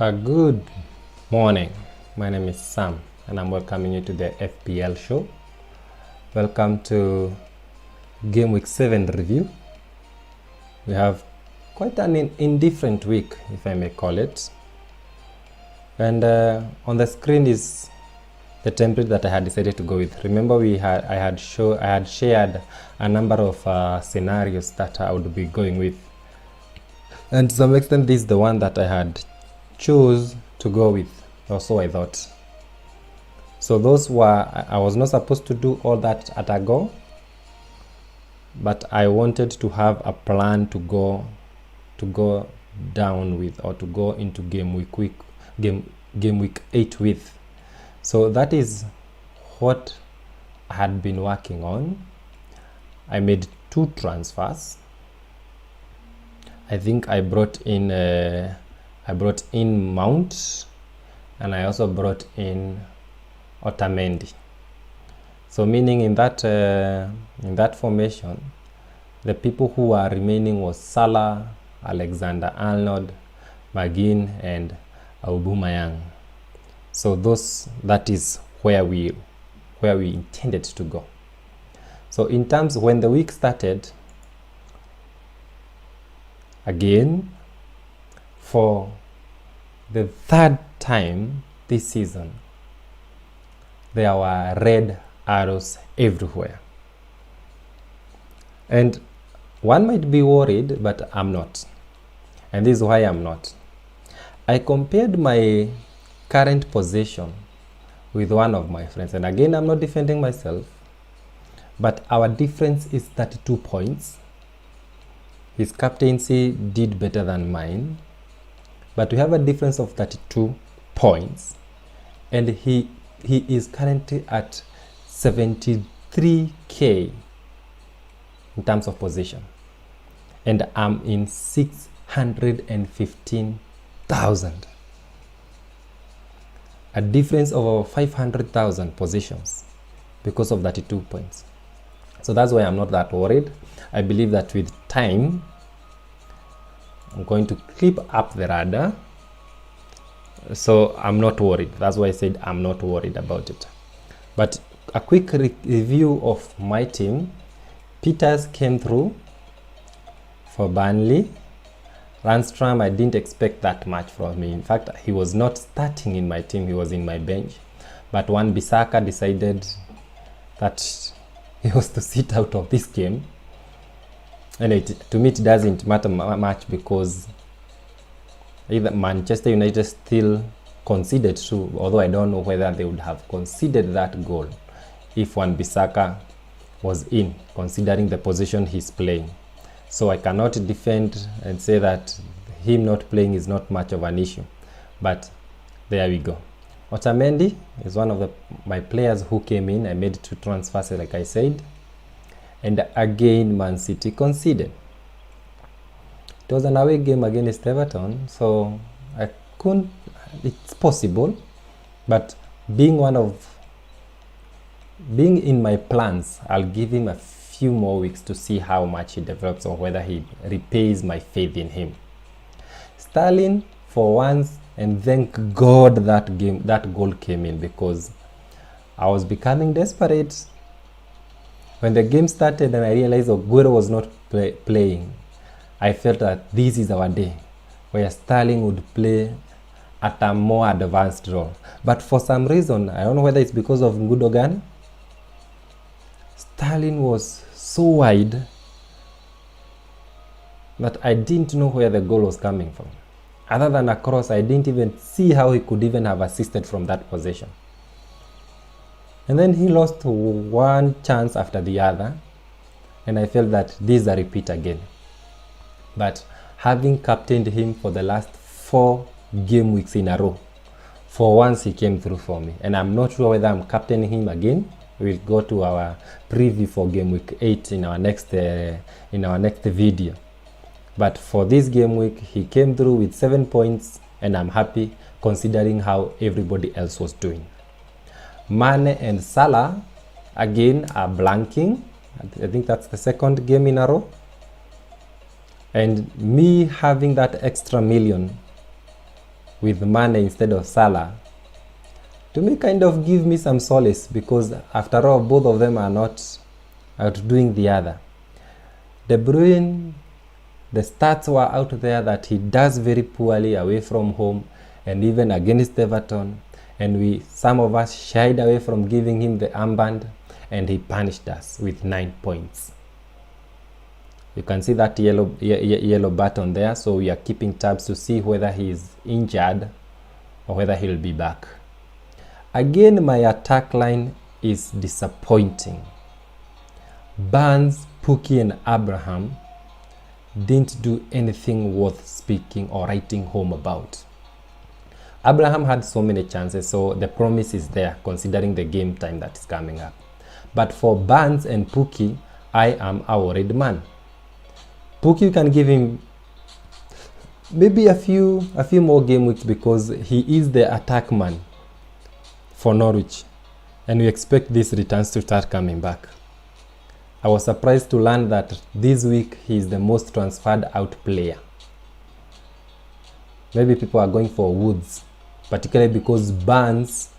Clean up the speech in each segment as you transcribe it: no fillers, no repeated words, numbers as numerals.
A good morning. My name is Sam and I'm welcoming you to the FPL show. Welcome to Game Week 7 review. We have quite an indifferent week, if I may call it. And on the screen is the template that I had decided to go with. Remember, I had shared a number of scenarios that I would be going with, and to some extent this is the one that I had chose to go with, or so I thought. So those were, I was not supposed to do all that at a go, but I wanted to have a plan to go down with, or to go into game week 8 with. So that is what I had been working on. I made 2 transfers. I think I brought in Mount, and I also brought in Otamendi. So meaning in that formation, the people who are remaining was Salah, Alexander-Arnold, McGinn, and Aubameyang. So that is where we intended to go. So in terms, when the week started, again, for the 3rd time this season, there were red arrows everywhere. And one might be worried, but I'm not. And this is why I'm not. I compared my current position with one of my friends. And again, I'm not defending myself, but our difference is 32 points. His captaincy did better than mine, but we have a difference of 32 points, and he is currently at 73k in terms of position, and I'm in 615,000, a difference of over 500,000 positions because of 32 points. So that's why I'm not that worried. I believe that with time, I'm going to clip up the radar. So I'm not worried. That's why I said I'm not worried about it. But a quick review of my team. Peters came through for Burnley. Randstrom, I didn't expect that much from me. In fact, he was not starting in my team. He was in my bench. But Wan-Bissaka decided that he was to sit out of this game. And to me, it doesn't matter much, because either Manchester United still conceded too, although I don't know whether they would have conceded that goal if Wan-Bissaka was in, considering the position he's playing. So I cannot defend and say that him not playing is not much of an issue. But there we go. Otamendi is one of my players who came in. I made 2 transfers, like I said. And again, Man City conceded. It was an away game against Everton, so I couldn't, it's possible, but being in my plans, I'll give him a few more weeks to see how much he develops, or whether he repays my faith in him. Sterling, for once, and thank God that goal came in, because I was becoming desperate. When the game started and I realized Aguero was not playing, I felt that this is our day, where Sterling would play at a more advanced role. But for some reason, I don't know whether it's because of Gundogan, Sterling was so wide that I didn't know where the goal was coming from. Other than a cross, I didn't even see how he could even have assisted from that position. And then he lost one chance after the other, and I felt that this is a repeat again. But having captained him for the last 4 game weeks in a row, for once he came through for me. And I'm not sure whether I'm captaining him again. We'll go to our preview for game week 8 in our next video. But for this game week, he came through with 7 points, and I'm happy considering how everybody else was doing. Mane and Salah again are blanking. I think that's the 2nd game in a row. And me having that extra million with Mane instead of Salah, to me kind of give me some solace, because after all, both of them are not outdoing the other. De Bruyne, the stats were out there that he does very poorly away from home and even against Everton, and some of us shied away from giving him the armband, and he punished us with 9 points. You can see that yellow button there, so we are keeping tabs to see whether he is injured or whether he'll be back. Again, my attack line is disappointing. Barnes, Pukki and Abraham didn't do anything worth speaking or writing home about. Abraham had so many chances, so the promise is there considering the game time that is coming up. But for Barnes and Pukki, I am a worried man. Pukki, you can give him maybe a few more game weeks, because he is the attack man for Norwich, and we expect these returns to start coming back. I was surprised to learn that this week he is the most transferred out player. Maybe people are going for Woods, particularly because Barnes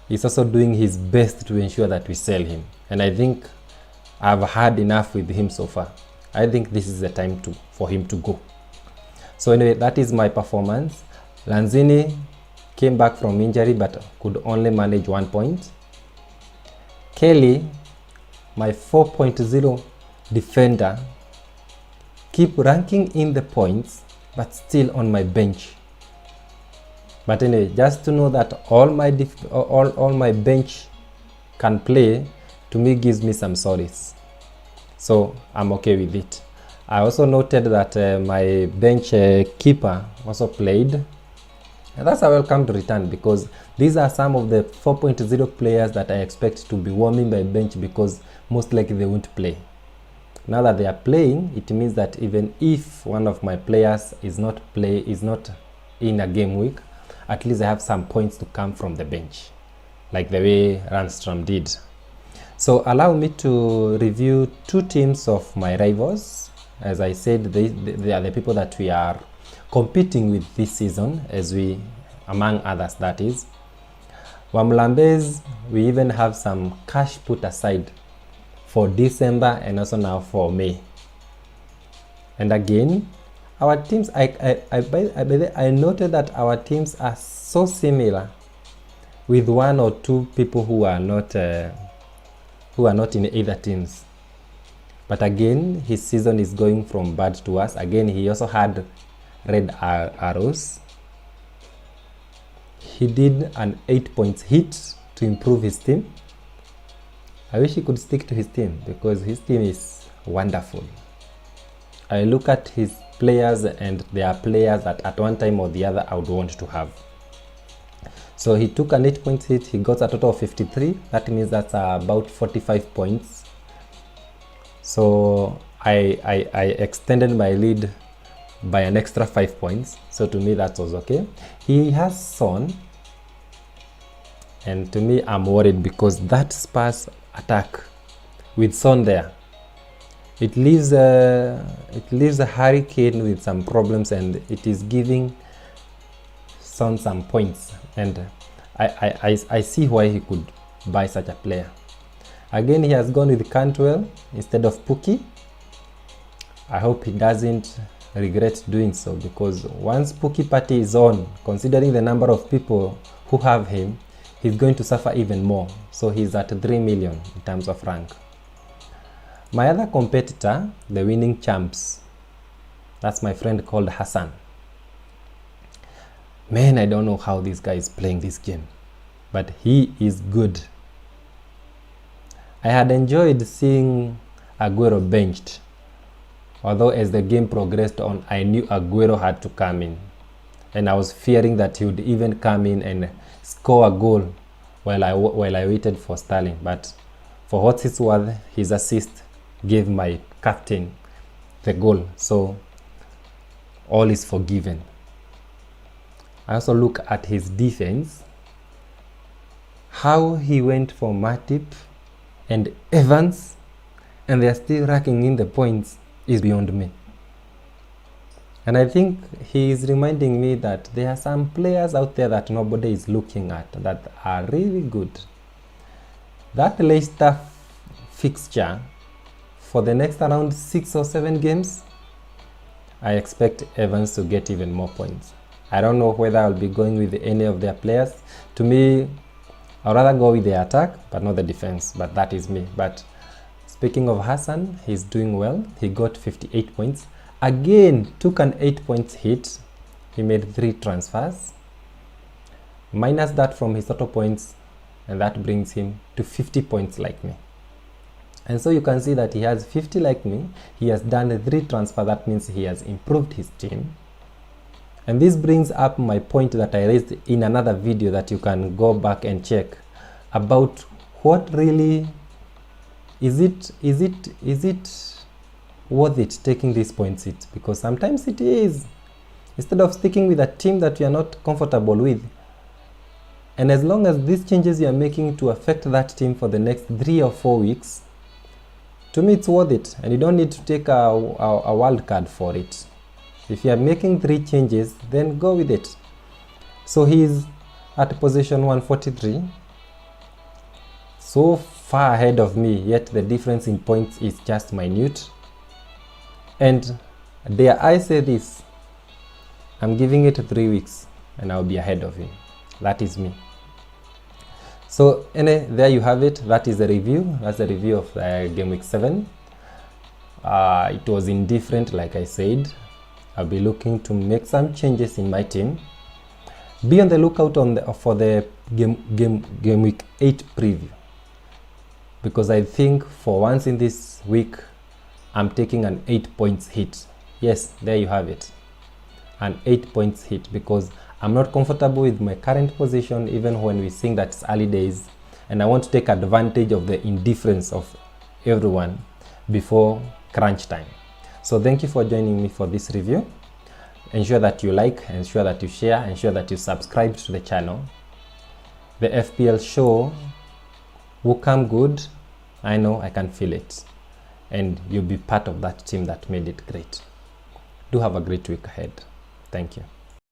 is also doing his best to ensure that we sell him, and I think I've had enough with him so far. I think this is the time for him to go. So anyway, that is my performance. Lanzini came back from injury but could only manage 1 point. Kelly, my 4.0 defender, keep ranking in the points but still on my bench. But anyway, just to know that all my bench can play, to me gives me some solace. So I'm okay with it. I also noted that my bench keeper also played. And that's a welcome return, because these are some of the 4.0 players that I expect to be warming my bench, because most likely they won't play. Now that they are playing, it means that even if one of my players is not in a game week, at least I have some points to come from the bench, like the way Randstrom did. So allow me to review 2 teams of my rivals. As I said, they are the people that we are competing with this season, among others, that is. Wamlambez, we even have some cash put aside for December and also now for May. And again, our teams, I noted that our teams are so similar, with 1 or 2 people who are not in either teams. But again, his season is going from bad to worse. Again, he also had red arrows. He did an 8 points hit to improve his team. I wish he could stick to his team, because his team is wonderful. I look at his players, and there are players that at one time or the other I would want to have. So he took an 8 points hit. He got a total of 53. That means that's about 45 points. So I extended my lead by an extra 5 points. So to me that was okay. He has Son, and to me I'm worried, because that Spurs attack with Son there, it leaves a Hurricane with some problems, and it is giving Son some points, and I see why he could buy such a player. Again, he has gone with Cantwell instead of Pukki. I hope he doesn't regret doing so, because once Pukki party is on, considering the number of people who have him, he's going to suffer even more. So he's at 3 million in terms of rank. My other competitor, the winning champs, that's my friend called Hassan. Man, I don't know how this guy is playing this game, but he is good. I had enjoyed seeing Aguero benched, although as the game progressed on, I knew Aguero had to come in, and I was fearing that he would even come in and score a goal while I waited for Sterling. But for what it's worth, his assist gave my captain the goal, so all is forgiven. I also look at his defense. How he went for Matip and Evans, and they are still racking in the points, is beyond me. And I think he is reminding me that there are some players out there that nobody is looking at that are really good. That Leicester fixture for the next around 6 or 7 games, I expect Evans to get even more points. I don't know whether I'll be going with any of their players. To me, I'd rather go with the attack, but not the defense. But that is me. But speaking of Hassan, he's doing well. He got 58 points. Again, took an 8 points hit. He made 3 transfers. Minus that from his total points, and that brings him to 50 points like me. And so you can see that he has 50 like me. He has done 3 transfers. That means he has improved his team. And this brings up my point that I raised in another video that you can go back and check about what really is it worth it taking these points hit, because sometimes it is, instead of sticking with a team that you are not comfortable with. And as long as these changes you are making to affect that team for the next 3 or 4 weeks, to me it's worth it, and you don't need to take a wild card for it. If you are making 3 changes, then go with it. So he's at position 143, so far ahead of me, yet the difference in points is just minute. And dare I say this, I'm giving it 3 weeks and I'll be ahead of him. That is me. So there you have it. That is the review. That's the review of Game Week 7. It was indifferent, like I said. I'll be looking to make some changes in my team. Be on the lookout for the Game Week 8 preview, because I think for once in this week I'm taking an 8 points hit. Yes, there you have it, an 8 points hit, because I'm not comfortable with my current position even when we think that it's early days, and I want to take advantage of the indifference of everyone before crunch time. So thank you for joining me for this review. Ensure that you like, ensure that you share, ensure that you subscribe to the channel. The FPL show will come good. I know, I can feel it. And you'll be part of that team that made it great. Do have a great week ahead. Thank you.